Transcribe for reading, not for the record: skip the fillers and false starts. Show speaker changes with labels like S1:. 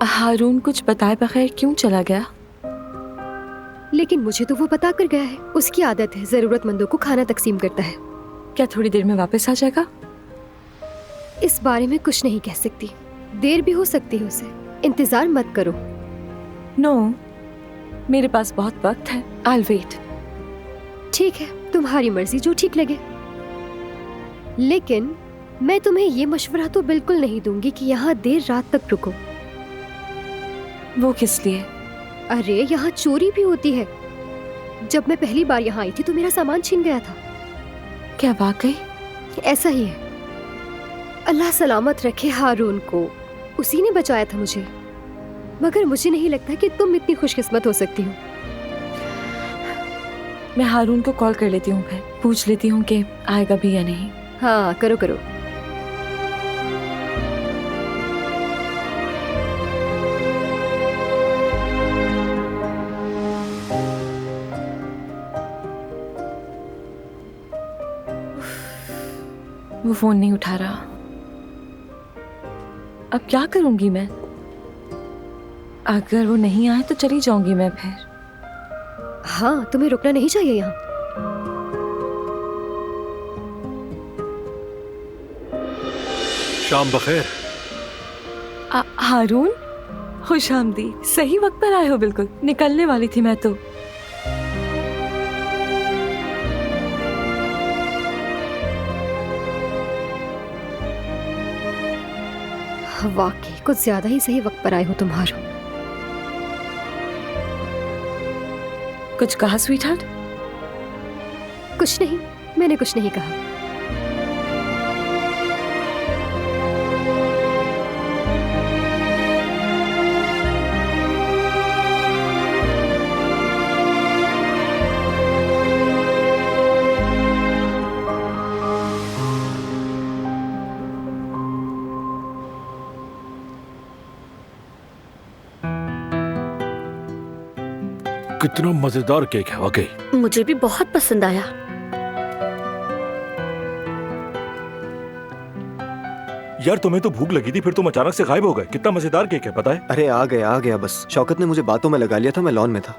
S1: हारून कुछ बताए बगैर क्यों चला गया?
S2: लेकिन मुझे तो वो बता कर गया है। उसकी आदत है, जरूरतमंदों को खाना तकसीम करता है।
S1: क्या थोड़ी देर में वापस आ जाएगा?
S2: इस बारे में कुछ नहीं कह सकती, देर भी हो सकती है उसे। इंतजार मत करो।
S1: नो, मेरे पास बहुत वक्त है। I will wait.
S2: ठीक है, तुम्हारी मर्जी, जो ठीक लगे। लेकिन मैं तुम्हें ये मशवरा तो बिल्कुल नहीं दूंगी कि यहाँ देर रात तक रुको।
S1: वो किस लिए?
S2: अरे यहाँ चोरी भी होती है। जब मैं पहली बार यहाँ आई थी तो मेरा सामान छीन गया था।
S1: क्या वाकई?
S2: ऐसा ही है। अल्लाह सलामत रखे हारून को, उसी ने बचाया था मुझे। मगर मुझे नहीं लगता कि तुम इतनी खुशकिस्मत हो सकती हो।
S1: मैं हारून को कॉल कर लेती हूँ, फिर पूछ लेती हूँ कि आएगा भी या नहीं।
S2: हाँ, करो करो।
S1: वो फोन नहीं उठा रहा। अब क्या करूंगी मैं? अगर वो नहीं आए तो चली जाऊंगी मैं फिर।
S2: हाँ, तुम्हें रुकना नहीं चाहिए यहाँ।
S3: शाम बखैर।
S1: हारून, खुश आमदीद। सही वक्त पर आए हो बिल्कुल। निकलने वाली थी मैं तो।
S2: वाकई कुछ ज्यादा ही सही वक्त पर आए हो तुम हारून।
S1: कुछ कहा स्वीटहार्ट?
S2: कुछ नहीं, मैंने कुछ नहीं कहा।
S3: कितना मजेदार केक है वाकई।
S4: मुझे भी बहुत पसंद आया।
S3: यार तुम्हें तो भूख लगी थी, फिर तुम अचानक से गायब हो गए। कितना मजेदार केक है, पता है?
S5: अरे आ गया बस। शौकत ने मुझे बातों में लगा लिया था, मैं लॉन में था।